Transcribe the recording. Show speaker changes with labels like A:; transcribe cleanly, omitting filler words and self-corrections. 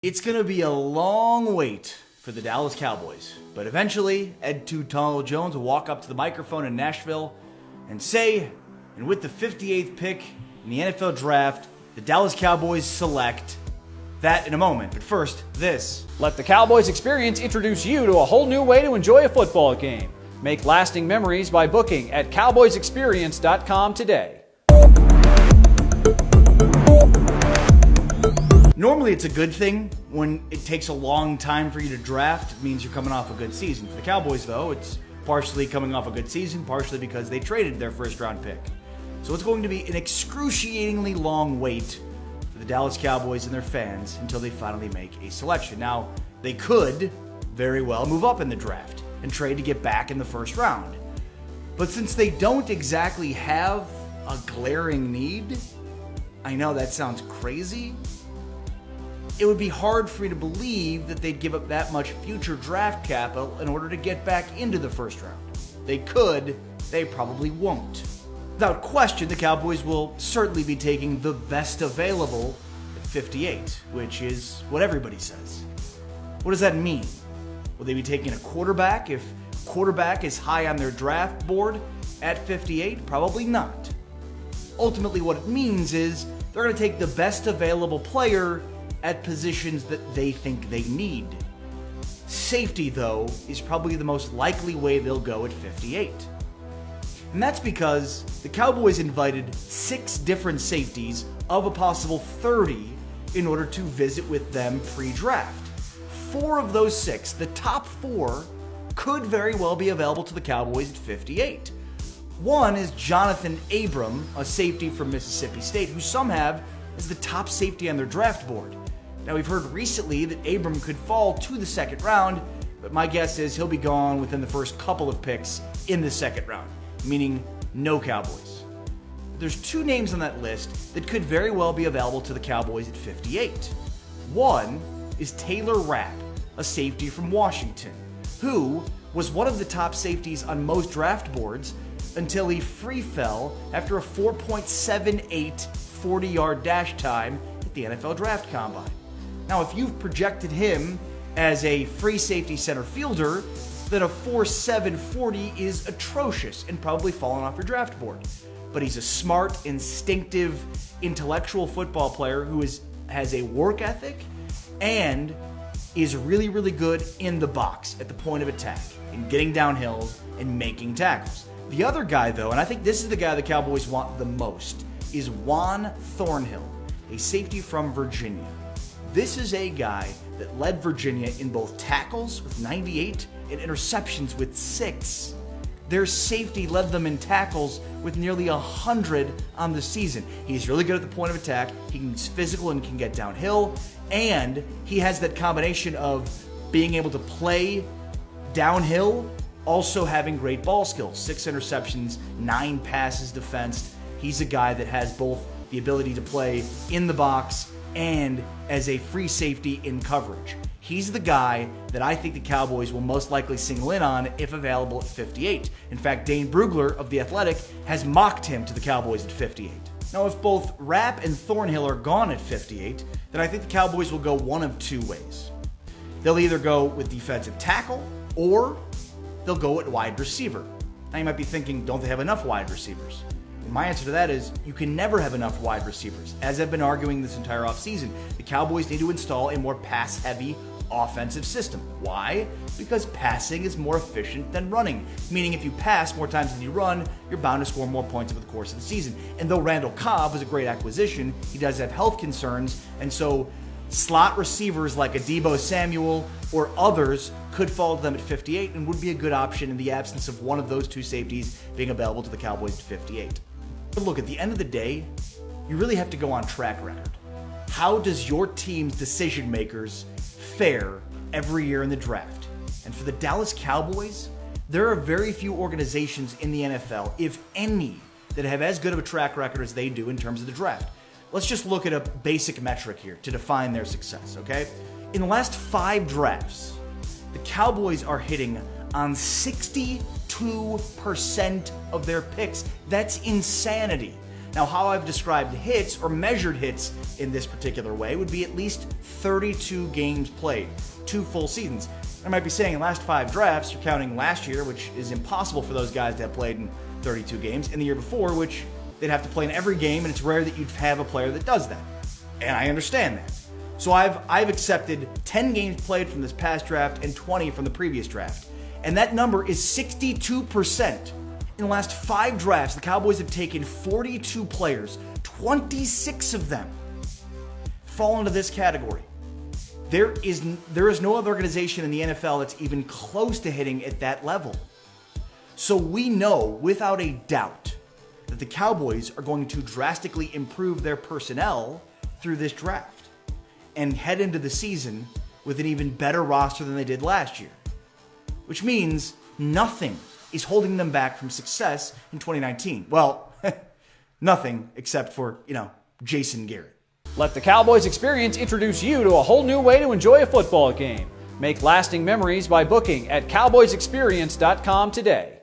A: It's going to be a long wait for the Dallas Cowboys, but eventually Ed Too Tall Jones will walk up to the microphone in Nashville and say, and with the 58th pick in the NFL draft, the Dallas Cowboys select that in a moment. But first, this.
B: Let the Cowboys Experience introduce you to a whole new way to enjoy a football game. Make lasting memories by booking at cowboysexperience.com today.
A: Normally it's a good thing when it takes a long time for you to draft. It means you're coming off a good season. For the Cowboys, though, it's partially coming off a good season, partially because they traded their first-round pick. So it's going to be an excruciatingly long wait for the Dallas Cowboys and their fans until they finally make a selection. Now, they could very well move up in the draft and trade to get back in the first round. But since they don't exactly have a glaring need, I know that sounds crazy, it would be hard for me to believe that they'd give up that much future draft capital in order to get back into the first round. They could, they probably won't. Without question, the Cowboys will certainly be taking the best available at 58, which is what everybody says. What does that mean? Will they be taking a quarterback if quarterback is high on their draft board at 58? Probably not. Ultimately, what it means is they're going to take the best available player at positions that they think they need. Safety, though, is probably the most likely way they'll go at 58. And that's because the Cowboys invited 6 different safeties of a possible 30 in order to visit with them pre-draft. 4 of those 6, the top 4, could very well be available to the Cowboys at 58. One is Jonathan Abram, a safety from Mississippi State, who some have as the top safety on their draft board. Now, we've heard recently that Abram could fall to the second round, but my guess is he'll be gone within the first couple of picks in the second round, meaning no Cowboys. There's 2 names on that list that could very well be available to the Cowboys at 58. One is Taylor Rapp, a safety from Washington, who was one of the top safeties on most draft boards until he free fell after a 4.78 40-yard dash time at the NFL Draft Combine. Now, if you've projected him as a free safety center fielder, then a 4.7 40 is atrocious and probably fallen off your draft board. But he's a smart, instinctive, intellectual football player who has a work ethic and is really, really good in the box at the point of attack, in getting downhill and making tackles. The other guy, though, and I think this is the guy the Cowboys want the most, is Juan Thornhill, a safety from Virginia. This is a guy that led Virginia in both tackles with 98 and interceptions with 6. Their safety led them in tackles with nearly 100 on the season. He's really good at the point of attack. He's physical and can get downhill. And he has that combination of being able to play downhill, also having great ball skills. 6 interceptions, 9 passes defensed. He's a guy that has both the ability to play in the box and as a free safety in coverage. He's the guy that I think the Cowboys will most likely single in on if available at 58. In fact, Dane Brugler of The Athletic has mocked him to the Cowboys at 58. Now, if both Rapp and Thornhill are gone at 58, then I think the Cowboys will go one of 2 ways. They'll either go with defensive tackle or they'll go at wide receiver. Now, you might be thinking, don't they have enough wide receivers? And my answer to that is you can never have enough wide receivers. As I've been arguing this entire offseason, the Cowboys need to install a more pass-heavy offensive system. Why? Because passing is more efficient than running. Meaning if you pass more times than you run, you're bound to score more points over the course of the season. And though Randall Cobb was a great acquisition, he does have health concerns, and so slot receivers like a Deebo Samuel or others could fall to them at 58 and would be a good option in the absence of one of those 2 safeties being available to the Cowboys at 58. But look, at the end of the day, you really have to go on track record. How does your team's decision makers fare every year in the draft? And for the Dallas Cowboys, there are very few organizations in the NFL, if any, that have as good of a track record as they do in terms of the draft. Let's just look at a basic metric here to define their success, okay? In the last 5 drafts, the Cowboys are hitting on 62% of their picks. That's insanity. Now, how I've described hits or measured hits in this particular way would be at least 32 games played, 2 full seasons. I might be saying in last 5 drafts, you're counting last year, which is impossible for those guys to have played in 32 games, and the year before, which they'd have to play in every game, and it's rare that you'd have a player that does that. And I understand that. So I've accepted 10 games played from this past draft and 20 from the previous draft. And that number is 62%. In the last 5 drafts, the Cowboys have taken 42 players, 26 of them fall into this category. There is no other organization in the NFL that's even close to hitting at that level. So we know without a doubt that the Cowboys are going to drastically improve their personnel through this draft and head into the season with an even better roster than they did last year. Which means nothing is holding them back from success in 2019. Well, nothing except for, Jason Garrett.
B: Let the Cowboys Experience introduce you to a whole new way to enjoy a football game. Make lasting memories by booking at cowboysexperience.com today.